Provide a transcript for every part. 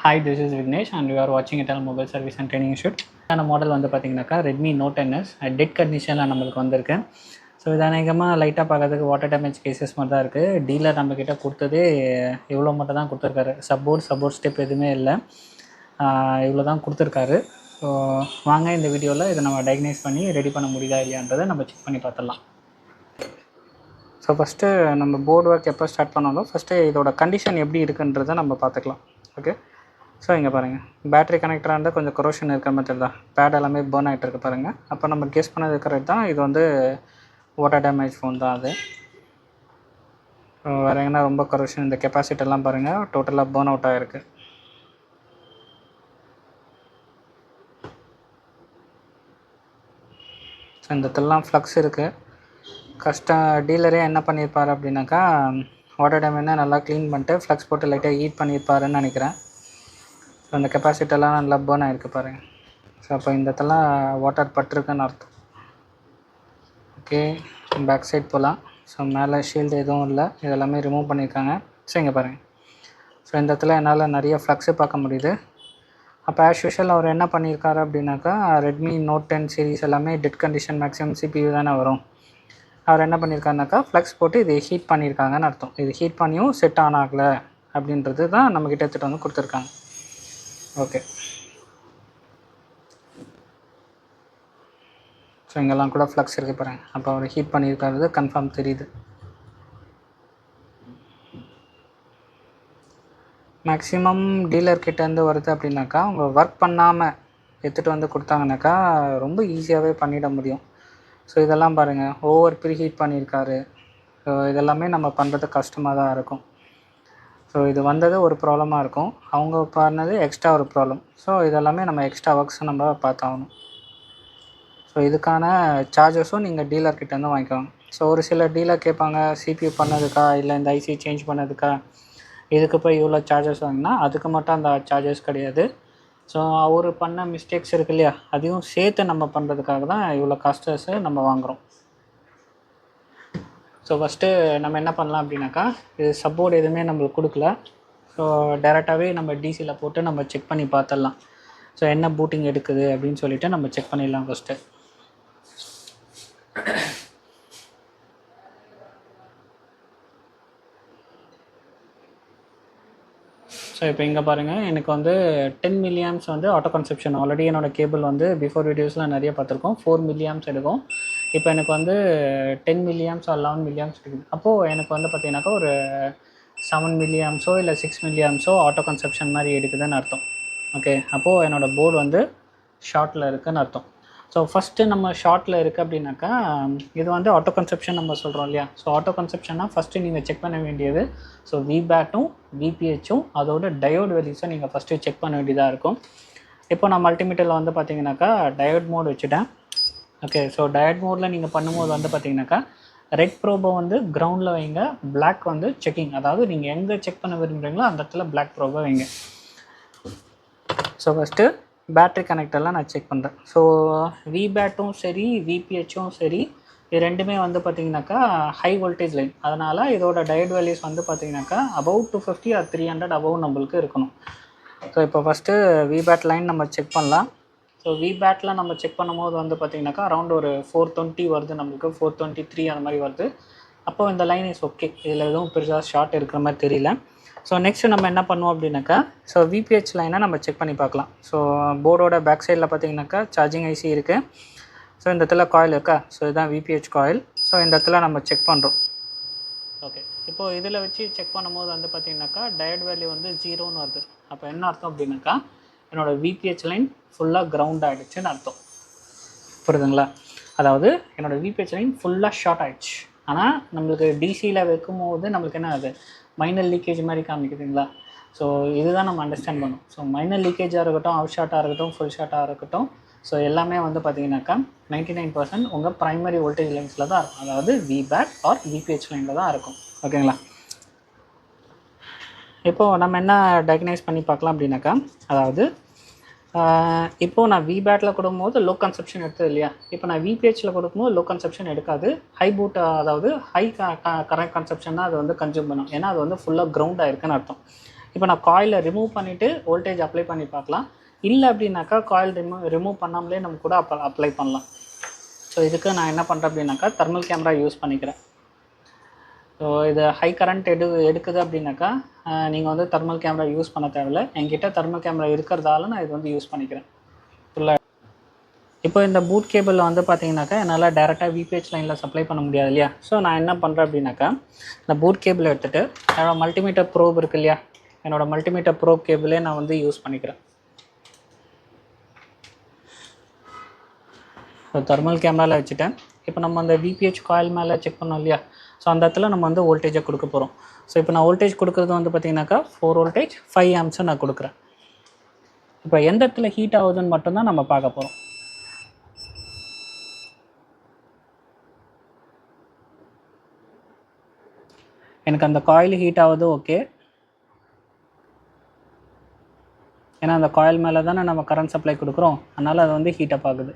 Hi, this is Vignesh and you are watching Ital Mobile Service and Training Institute. இந்த model வந்து பார்த்தீங்கன்னாக்கா Redmi note 10s dead கண்டிஷனில் நம்மளுக்கு வந்திருக்கு. So இது அநேகமாக லைட்டாக பார்க்கறதுக்கு வாட்டர் டேமேஜ் கேசஸ் மாதிரி தான் இருக்குது. டீலர் நம்மக்கிட்ட கொடுத்ததே இவ்வளோ மட்டும் தான் கொடுத்துருக்காரு. சப்போர்ட் ஸ்டெப் எதுவுமே இல்லை, இவ்வளோ தான் கொடுத்துருக்காரு. ஸோ வாங்க இந்த வீடியோவில் இதை நம்ம டயக்னைஸ் பண்ணி ரெடி பண்ண முடியுதா இல்லையான்றதை நம்ம செக் பண்ணி பார்த்துடலாம். ஸோ ஃபஸ்ட்டு நம்ம போர்டு ஒர்க் எப்போ ஸ்டார்ட் பண்ணாலும் ஃபஸ்ட்டு இதோட கண்டிஷன் எப்படி இருக்குன்றதை நம்ம பார்த்துக்கலாம். ஓகே, ஸோ இங்கே பாருங்கள், பேட்டரி கனெக்டராக இருந்தால் கொஞ்சம் கொரோஷன் இருக்கிற மாதிரி தான், பேட் எல்லாமே பர்ன் ஆகிட்டு இருக்கு பாருங்கள். அப்போ நம்ம கெஸ் பண்ணது கரெக்ட் தான், இது வந்து வாட்டர் டேமேஜ் ஃபோன் தான் அது. வேறு எங்கன்னா ரொம்ப கொரோஷன், இந்த கெப்பாசிட்டெல்லாம் பாருங்கள் டோட்டலாக பர்ன் அவுட் ஆகிருக்கு. ஸோ இந்த இடத்துலலாம் ஃப்ளக்ஸ் இருக்குது. டீலரே என்ன பண்ணியிருப்பார் அப்படின்னாக்கா, வாட்டர் டேமேஜ்னா நல்லா க்ளீன் பண்ணிட்டு ஃப்ளக்ஸ் போட்டு லைட்டாக ஹீட் பண்ணியிருப்பாருன்னு நினைக்கிறேன். ஸோ அந்த கெப்பாசிட்டெல்லாம் நல்லா பர்ன் ஆகிருக்கு பாருங்கள். ஸோ அப்போ இந்த இடத்துலாம் வாட்டர் பட்டிருக்குன்னு அர்த்தம். ஓகே, பேக் சைட் போகலாம். ஸோ மேலே ஷீல்டு எதுவும் இல்லை, இதெல்லாமே ரிமூவ் பண்ணியிருக்காங்க. ஸோ இங்கே பாருங்கள், ஸோ இந்த இடத்துல என்னால் நிறைய ஃப்ளக்ஸு பார்க்க முடியுது. அப்போ ஆஸ் யூஷுவல் அவர் என்ன பண்ணியிருக்காரு அப்படின்னாக்கா, ரெட்மி நோட் 10 சீரிஸ் எல்லாமே டெட் கண்டிஷன் மேக்ஸிமம் CPU தானே வரும். அவர் என்ன பண்ணியிருக்காருனாக்கா ஃப்ளக்ஸ் போட்டு இது ஹீட் பண்ணியிருக்காங்கன்னு அர்த்தம். இது ஹீட் பண்ணியும் செட் ஆன் ஆகலை அப்படின்றது தான் நம்மக்கிட்ட எடுத்துகிட்டு வந்து கொடுத்துருக்காங்க. ஓகே, ஸோ இங்கெல்லாம் கூட ஃப்ளக்ஸ் இருக்குது பாருங்கள். அப்போ அவர் ஹீட் பண்ணியிருக்கிறது கன்ஃபார்ம் தெரியுது. மேக்ஸிமம் டீலர்கிட்டேருந்து வருது அப்படின்னாக்கா, அவங்க ஒர்க் பண்ணாமல் எடுத்துகிட்டு வந்து கொடுத்தாங்கனாக்கா ரொம்ப ஈஸியாகவே பண்ணிட முடியும். ஸோ இதெல்லாம் பாருங்கள், ஓவர் ப்ரீ ஹீட் பண்ணியிருக்காரு. ஸோ இதெல்லாமே நம்ம பண்ணுறது கஷ்டமாக தான் இருக்கும். ஸோ இது வந்தது ஒரு ப்ராப்ளமாக இருக்கும், அவங்க பண்ணது எக்ஸ்ட்ரா ஒரு ப்ராப்ளம். ஸோ இதெல்லாமே நம்ம எக்ஸ்ட்ரா ஒர்க்ஸ் நம்ம பார்த்தாகணும். ஸோ இதுக்கான சார்ஜஸும் நீங்கள் டீலர்கிட்டேருந்து வாங்கிக்கோங்க. ஸோ ஒரு சில டீலர் கேட்பாங்க, CPU பண்ணதுக்கா இல்லை இந்த ஐசி சேஞ்ச் பண்ணதுக்கா இதுக்கு போய் இவ்வளோ சார்ஜஸ் வாங்கினா, அதுக்கு மட்டும் அந்த சார்ஜஸ் கிடையாது. ஸோ அவர் பண்ண மிஸ்டேக்ஸ் இருக்கு இல்லையா, அதையும் சேர்த்து நம்ம பண்ணுறதுக்காக தான் இவ்வளோ காஸ்டர்ஸை நம்ம வாங்குகிறோம். ஸோ ஃபஸ்ட்டு நம்ம என்ன பண்ணலாம் அப்படின்னாக்கா, இது சப்போர்ட் எதுவுமே நம்மளுக்கு கொடுக்கல. ஸோ டேரெக்டாகவே நம்ம டிசியில் போட்டு நம்ம செக் பண்ணி பார்த்துடலாம். ஸோ என்ன பூட்டிங் எடுக்குது அப்படின்னு சொல்லிவிட்டு நம்ம செக் பண்ணிடலாம் ஃபஸ்ட்டு. ஸோ இப்போ இங்கே பாருங்கள், எனக்கு வந்து 10 milliamps வந்து ஆட்டோ கன்சப்ஷன். ஆல்ரெடி என்னோடய கேபிள் வந்து பிஃபோர் வீடியோஸ்லாம் நிறைய பார்த்துருக்கோம், 4 milliamps எடுக்கும். இப்போ எனக்கு வந்து 10 milliamps ஆர் 11 milliamps இருக்குது. அப்போது எனக்கு வந்து பார்த்திங்கனாக்கா ஒரு 7 milliamps இல்லை 6 milliamps ஆட்டோ கன்சப்ஷன் மாதிரி எடுக்குதுன்னு அர்த்தம். ஓகே, அப்போது என்னோடய போர்டு வந்து ஷார்ட்டில் இருக்குதுன்னு அர்த்தம். ஸோ ஃபஸ்ட்டு நம்ம ஷார்ட்டில் இருக்குது அப்படின்னாக்கா, இது வந்து ஆட்டோ கன்சப்ஷன் நம்ம சொல்கிறோம் இல்லையா. ஸோ ஆட்டோ கன்சப்ஷனாக ஃபஸ்ட்டு நீங்கள் செக் பண்ண வேண்டியது, ஸோ விபேட்டும் விபிஹெச்சும் அதோட டயோட் வேல்யூஸை நீங்கள் ஃபஸ்ட்டு செக் பண்ண வேண்டியதாக இருக்கும். இப்போ நான் மல்டிமீட்டரில் வந்து பார்த்திங்கனாக்கா டயோட் மோட் வச்சுட்டேன். ஓகே, ஸோ டயோட் மோடில் நீங்கள் பண்ணும்போது வந்து பார்த்திங்கனாக்கா, ரெட் ப்ரோபை வந்து கிரவுண்டில் வைங்க, பிளாக் வந்து செக்கிங், அதாவது நீங்கள் எங்கே செக் பண்ண விரும்புகிறீங்களோ அந்த இடத்துல பிளாக் ப்ரோபை வைங்க. ஸோ ஃபஸ்ட்டு பேட்ரி கனெக்டர்லாம் நான் செக் பண்ணுறேன். ஸோ விபேட்டும் சரி விபிஹெச்சும் சரி, இது ரெண்டுமே வந்து பார்த்திங்கனாக்கா ஹை வோல்டேஜ் லைன். அதனால் இதோட டயோட் வேல்யூஸ் வந்து பார்த்திங்கனாக்கா அபவ் 250 ஆர் 300 அபவ் நம்மளுக்கு இருக்கணும். ஸோ இப்போ ஃபஸ்ட்டு விபேட் லைன் நம்ம செக் பண்ணலாம். ஸோ விபேட்டில் நம்ம செக் பண்ணும்போது வந்து பார்த்திங்கனாக்கா அரௌண்ட் ஒரு 420 வருது, நம்மளுக்கு 423 அந்த மாதிரி வருது. அப்போது இந்த லைன் இஸ் ஓகே, இதில் எதுவும் பெருசாக ஷார்ட் இருக்கிற மாதிரி தெரியல. ஸோ நெக்ஸ்ட்டு நம்ம என்ன பண்ணுவோம் அப்படின்னாக்கா, ஸோ விபிஹெச் லைனை நம்ம செக் பண்ணி பார்க்கலாம். ஸோ போர்டோட பேக் சைடில் பார்த்திங்கனாக்கா சார்ஜிங் ஐசி இருக்குது. ஸோ இந்த இடத்துல காயில் இருக்கா, ஸோ இதுதான் விபிஹெச் காயில். ஸோ இந்த இடத்துல நம்ம செக் பண்ணுறோம். ஓகே, இப்போது இதில் வச்சு செக் பண்ணும்போது வந்து பார்த்திங்கனாக்கா டயோட் வேல்யூ வந்து 0ன்னு வருது. அப்போ என்ன அர்த்தம் அப்படின்னாக்கா, என்னோடய விபிஹெச் லைன் ஃபுல்லாக கிரவுண்ட் ஆகிடுச்சுன்னு அர்த்தம். புரியுதுங்களா? அதாவது என்னோடய விபிஹெச் லைன் ஃபுல்லாக ஷார்ட் ஆகிடுச்சு. ஆனால் நம்மளுக்கு டிசியில் வைக்கும்போது நம்மளுக்கு என்ன ஆகுது, மைனர் லீக்கேஜ் மாதிரி காமிக்குதுங்களா. ஸோ இதுதான் நம்ம அண்டர்ஸ்டாண்ட் பண்ணணும். ஸோ மைனர் லீக்கேஜாக இருக்கட்டும், அவுட் ஷார்ட்டாக இருக்கட்டும், ஃபுல் ஷார்ட்டாக இருக்கட்டும், ஸோ எல்லாமே வந்து பார்த்திங்கனாக்கா 99% உங்கள் ப்ரைமரி வோல்டேஜ் லைன்ஸில் தான் இருக்கும், அதாவது விபேட் ஆர் விபிஹெச் லைனில் தான் இருக்கும். ஓகேங்களா? இப்போது நம்ம என்ன டயக்னைஸ் பண்ணி பார்க்கலாம் அப்படின்னாக்கா, அதாவது இப்போது நான் விபேட்டில் கொடுக்கும்போது லோ கன்சப்ஷன் எடுத்தது இல்லையா, இப்போ நான் விபிஹெச்சில் கொடுக்கும்போது லோ கன்சப்ஷன் எடுக்காது, ஹை பூட் அதாவது ஹை கரண்ட் கன்சப்ஷன் தான் அது வந்து கன்சியூம் பண்ணும். ஏன்னா அது வந்து ஃபுல்லாக கிரவுண்ட் ஆகிருக்குன்னு அர்த்தம். இப்போ நான் காயிலை ரிமூவ் பண்ணிவிட்டு வோல்டேஜ் அப்ளை பண்ணி பார்க்கலாம். இல்லை அப்படின்னாக்கா காயில் ரிமூவ் பண்ணாமலே நம்ம கூட அப்ளை பண்ணலாம். ஸோ இதுக்கு நான் என்ன பண்ணுறேன் அப்படின்னாக்கா தெர்மல் கேமரா யூஸ் பண்ணிக்கிறேன். ஸோ இது ஹை கரண்ட் எடுக்குது அப்படின்னாக்கா நீங்கள் வந்து தெர்மல் கேமரா யூஸ் பண்ண தேவையில்லை. என்கிட்ட தெர்மல் கேமரா இருக்கிறதால நான் இது வந்து யூஸ் பண்ணிக்கிறேன். ஃபுல்லாக இப்போ இந்த பூட் கேபிளில் வந்து பார்த்தீங்கன்னாக்கா என்னால் டேரெக்டாக விபிஹெச் லைனில் சப்ளை பண்ண முடியாது இல்லையா. ஸோ நான் என்ன பண்ணுறேன் அப்படின்னாக்கா இந்த பூட் கேபிள் எடுத்துகிட்டு என்னோடய மல்டிமீட்டர் ப்ரோப் இருக்குது இல்லையா, என்னோடய மல்டிமீட்டர் ப்ரோப் கேபிளே நான் வந்து யூஸ் பண்ணிக்கிறேன். ஸோ தெர்மல் கேமராவில் வச்சுட்டேன். இப்போ நம்ம அந்த விபிஹெச் காயில் மேலே செக் பண்ணோம் இல்லையா, ஸோ அந்த இடத்துல நம்ம வந்து வோல்டேஜை கொடுக்க போகிறோம். ஸோ இப்போ நான் வோல்டேஜ் கொடுக்குறது வந்து பார்த்திங்கனாக்கா 4 வோல்டேஜ் 5 ஆம்ஸை நான் கொடுக்குறேன். இப்போ எந்த இடத்துல ஹீட் ஆகுதுன்னு மட்டும்தான் நம்ம பார்க்க போகிறோம். எனக்கு அந்த காயில் ஹீட் ஆகுது ஓகே, ஏன்னா அந்த காயில் மேலே தானே நம்ம கரண்ட் சப்ளை கொடுக்குறோம், அதனால் அது வந்து ஹீட் அப் ஆகுது.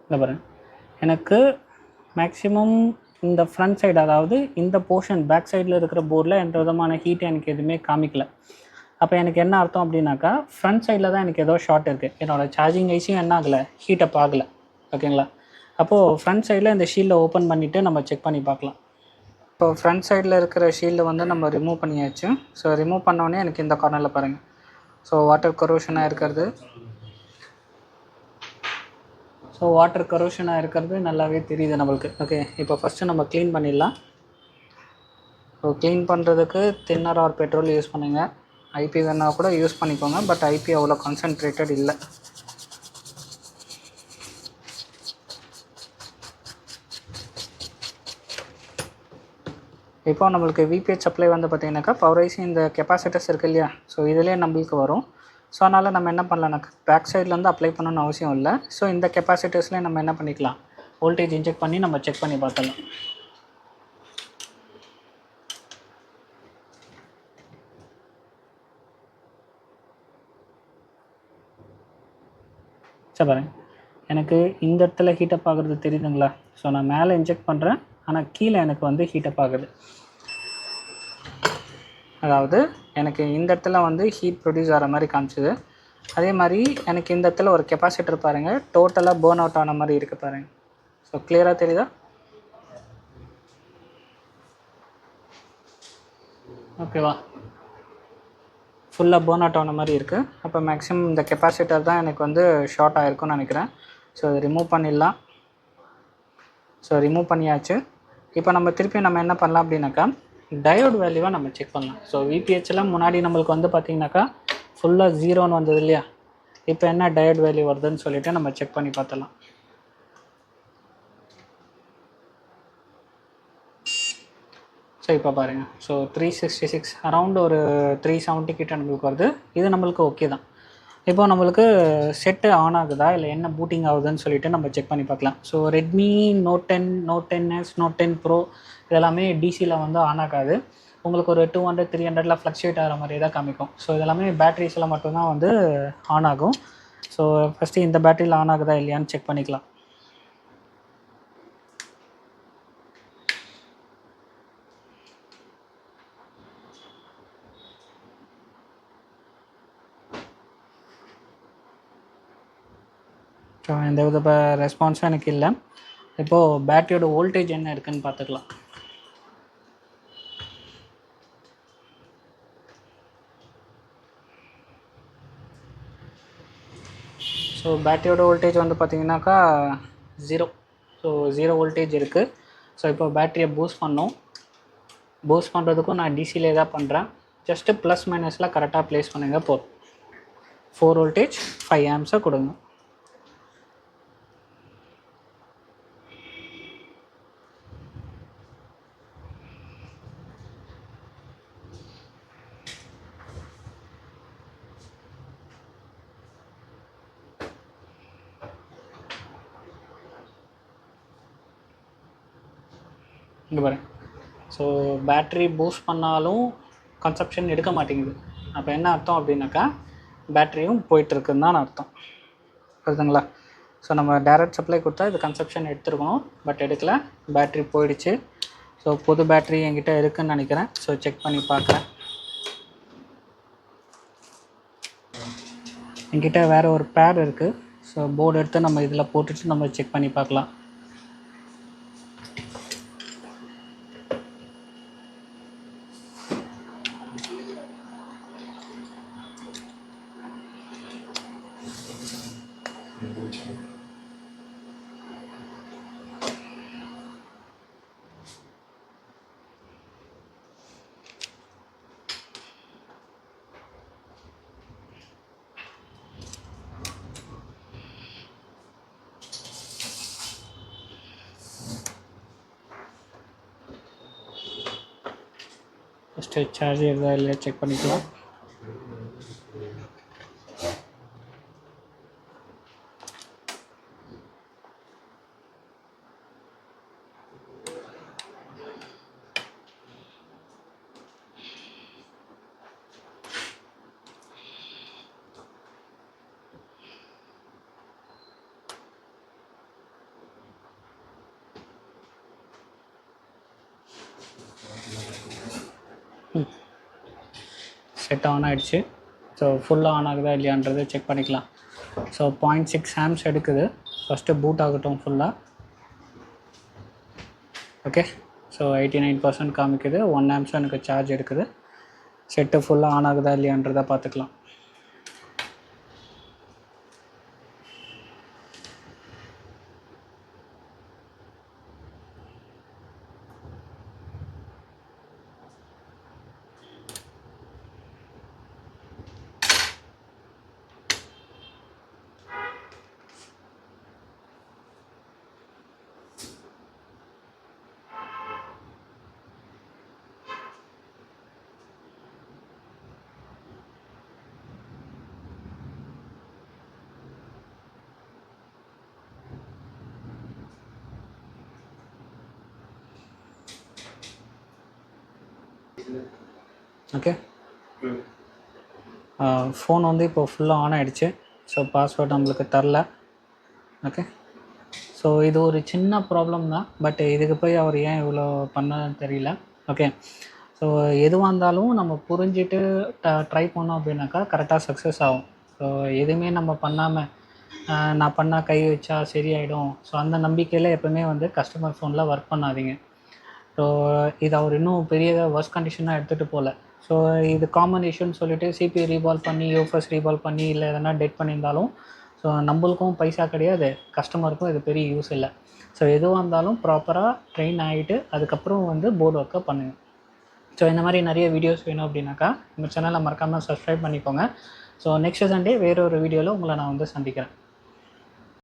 இல்லை பாருங்கள், எனக்கு மேக்ஸிமம் இந்த ஃப்ரண்ட் சைடு, அதாவது இந்த போர்ஷன் பேக் சைடில் இருக்கிற போர்டில் எந்த விதமான ஹீட் எனக்கு எதுவுமே காமிக்கல. அப்போ எனக்கு என்ன அர்த்தம் அப்படின்னாக்கா ஃப்ரண்ட் சைடில் தான் எனக்கு ஏதோ ஷார்ட் இருக்குது. என்னோடய சார்ஜிங் ஐசியும் என்ன ஆகலை, ஹீட் அப் ஆகலை. ஓகேங்களா. அப்போது ஃப்ரண்ட் சைடில் இந்த ஷீல்டை ஓப்பன் பண்ணிவிட்டு நம்ம செக் பண்ணி பார்க்கலாம். இப்போ ஃப்ரண்ட் சைடில் இருக்கிற ஷீல்டை வந்து நம்ம ரிமூவ் பண்ணியாச்சு. ஸோ ரிமூவ் பண்ணோடனே எனக்கு இந்த கார்னரில் பாருங்கள், ஸோ வாட்டர் கரோஷனாக இருக்கிறது. ஸோ வாட்டர் கரோஷனாக இருக்கிறது நல்லாவே தெரியுது நம்மளுக்கு. ஓகே, இப்போ ஃபஸ்ட்டு நம்ம க்ளீன் பண்ணிடலாம். ஸோ க்ளீன் பண்ணுறதுக்கு தின்னர் ஆர் பெட்ரோல் யூஸ் பண்ணுங்கள். ஐபி வேணால் கூட யூஸ் பண்ணிக்கோங்க, பட் ஐபி அவ்வளோ கான்சன்ட்ரேட்டட் இல்லை. இப்போ நம்மளுக்கு விபிஹெச் சப்ளை வந்து பார்த்திங்கனாக்கா பவர் ஐசி இந்த கெப்பாசிட்டர்ஸ் இருக்குது இல்லையா, ஸோ இதிலே நம்மளுக்கு வரும். ஸோ அதனால் நம்ம என்ன பண்ணலாம்னாக்கா பேக் சைட்லேருந்து அப்ளை பண்ணணும்னு அவசியம் இல்லை. ஸோ இந்த கெப்பாசிட்டர்ஸ்லேயே நம்ம என்ன பண்ணிக்கலாம், வோல்டேஜ் இன்ஜெக்ட் பண்ணி நம்ம செக் பண்ணி பார்க்கலாம். சரி பாருங்கள், எனக்கு இந்த இடத்துல ஹீட்டப் ஆகுறது தெரியுதுங்களா. ஸோ நான் மேலே இன்ஜெக்ட் பண்ணுறேன், ஆனால் கீழே எனக்கு வந்து ஹீட்டப் ஆகுது. அதாவது எனக்கு இந்த இடத்துல வந்து ஹீட் ப்ரொடியூஸ் ஆகிற மாதிரி காமிச்சிது. அதே மாதிரி எனக்கு இந்த இடத்துல ஒரு கெப்பாசிட்டர் பாருங்கள், டோட்டலாக பேர்ன் அவுட் ஆன மாதிரி இருக்குது பாருங்கள். ஸோ கிளியராக தெரியுதா. ஓகேவா, ஃபுல்லாக பேர்ன் அவுட் ஆன மாதிரி இருக்குது. அப்போ மேக்ஸிமம் இந்த கெப்பாசிட்டர் தான் எனக்கு வந்து ஷார்ட் ஆகிருக்குன்னு நினைக்கிறேன். ஸோ அதை ரிமூவ் பண்ணிடலாம். ஸோ ரிமூவ் பண்ணியாச்சு. இப்போ நம்ம திருப்பி நம்ம என்ன பண்ணலாம் அப்படின்னாக்கா டயோட் வேல்யூவாக நம்ம செக் பண்ணலாம். ஸோ விபிஹெச்சில் முன்னாடி நம்மளுக்கு வந்து பார்த்திங்கனாக்கா ஃபுல்லாக 0ன்னு வந்தது இல்லையா, இப்போ என்ன டயோட் வேல்யூ வருதுன்னு சொல்லிவிட்டு நம்ம செக் பண்ணி பார்த்தலாம். ஸோ இப்போ பாருங்கள், ஸோ 366 அரவுண்ட் ஒரு 370 கிட்ட நம்மளுக்கு வருது. இது நம்மளுக்கு ஓகே தான். இப்போ நம்மளுக்கு செட்டு ஆன் ஆகுதா இல்லை என்ன பூட்டிங் ஆகுதுன்னு சொல்லிட்டு நம்ம செக் பண்ணி பார்க்கலாம். So Redmi note 10, note 10s, note 10 pro இதெல்லாமே டிசியில் வந்து ஆன் ஆகாது. உங்களுக்கு ஒரு 200, 300 ஃப்ளக்சுவேட் ஆகிற மாதிரி தான் காமிக்கும். ஸோ இதெல்லாமே பேட்டரிஸில் மட்டும்தான் வந்து ஆன் ஆகும். ஸோ ஃபஸ்ட்டு இந்த பேட்டரியில் ஆன் ஆகுதா இல்லையான்னு செக் பண்ணிக்கலாம். ஸோ எந்த வித ரெஸ்பான்ஸும் எனக்கு இல்லை. இப்போது பேட்டரியோட வோல்டேஜ் என்ன இருக்குதுன்னு பார்த்துக்கலாம். ஸோ பேட்டரியோட வோல்டேஜ் வந்து பார்த்திங்கனாக்கா 0. ஸோ 0 வோல்டேஜ் இருக்குது. ஸோ இப்போ பேட்டரியை பூஸ்ட் பண்ணோம். பூஸ்ட் பண்ணுறதுக்கும் நான் டிசிலே தான் பண்ணுறேன். ஜஸ்ட்டு ப்ளஸ் மைனஸில் கரெக்டாக ப்ளேஸ் பண்ணுங்கள் போதும். 4 வோல்டேஜ் 5 ஆம்ஸை கொடுங்க. இங்கே பாருங்க, ஸோ பேட்ரி பூஸ்ட் பண்ணாலும் கன்சப்ஷன் எடுக்க மாட்டேங்குது. அப்போ என்ன அர்த்தம் அப்படின்னாக்கா பேட்டரியும் போயிட்டுருக்குன்னு தான் அர்த்தம். புரியுதுங்களா? ஸோ நம்ம டைரக்ட் சப்ளை கொடுத்தா இது கன்சப்ஷன் எடுத்துருக்கணும், பட் எடுக்கல, பேட்ரி போயிடுச்சு. ஸோ புது பேட்ரி என்கிட்ட இருக்குதுன்னு நினைக்கிறேன். ஸோ செக் பண்ணி பார்க்குறேன். என்கிட்ட வேறு ஒரு பேர் இருக்குது. ஸோ போர்டு எடுத்து நம்ம இதில் போட்டுட்டு நம்ம செக் பண்ணி பார்க்கலாம். ஃபஸ்ட்டு சார்ஜ் ஏறுதா இல்லையா செக் பண்ணிக்கலாம். செட் ஆன் ஆகிடுச்சு. ஸோ ஃபுல்லாக ஆன் ஆகுதா இல்லையான்றதை செக் பண்ணிக்கலாம். ஸோ 0.6 ஆம்ஸ் எடுக்குது. ஃபஸ்ட்டு பூட் ஆகட்டும் ஃபுல்லாக. ஓகே, ஸோ 89% காமிக்குது. 1 ஆம்ஸ் எனக்கு சார்ஜ் எடுக்குது. செட்டு ஃபுல்லாக ஆன் ஆகுதா இல்லையான்றதை பார்த்துக்கலாம். ஓகே, ஃபோன் வந்து இப்போ ஃபுல்லாக ஆன் ஆகிடுச்சு. ஸோ பாஸ்வேர்டு நம்மளுக்கு தரல. ஓகே, ஸோ இது ஒரு சின்ன ப்ராப்ளம் தான், பட் இதுக்கு போய் அவர் ஏன் இவ்வளோ பண்ணன்னு தெரியல. ஓகே, ஸோ எதுவாக இருந்தாலும் நம்ம புரிஞ்சுட்டு ட்ரை பண்ணோம் அப்படின்னாக்கா கரெக்டாக சக்ஸஸ் ஆகும். ஸோ எதுவுமே நம்ம பண்ணாமல் நான் பண்ணால் கை வச்சா சரியாயிடும், ஸோ அந்த நம்பிக்கையில் எப்போவுமே வந்து கஸ்டமர் ஃபோனில் ஒர்க் பண்ணாதீங்க. ஸோ இது அவர் இன்னும் பெரிய ஒர்ஸ்ட் கண்டிஷனாக எடுத்துகிட்டு போகல. ஸோ இது காமன் இஷ்யூன்னு சொல்லிட்டு சிபிஐ ரீபால் பண்ணி யூஎஃப்எஸ் ரீபால் பண்ணி இல்லை எதனா டெட் பண்ணியிருந்தாலும் ஸோ நம்மளுக்கும் பைசா கிடையாது, கஸ்டமருக்கும் இது பெரிய யூஸ் இல்லை. ஸோ எதுவாக இருந்தாலும் ப்ராப்பராக ட்ரெயின் ஆகிட்டு அதுக்கப்புறம் வந்து போர்டு ஒர்க்கை பண்ணுங்கள். ஸோ இந்த மாதிரி நிறைய வீடியோஸ் வேணும் அப்படின்னாக்கா நம்ம சேனலை மறக்காமல் சப்ஸ்கிரைப் பண்ணிக்கோங்க. ஸோ நெக்ஸ்ட் சண்டே வேறு ஒரு வீடியோவில் உங்களை நான் வந்து சந்திக்கிறேன்.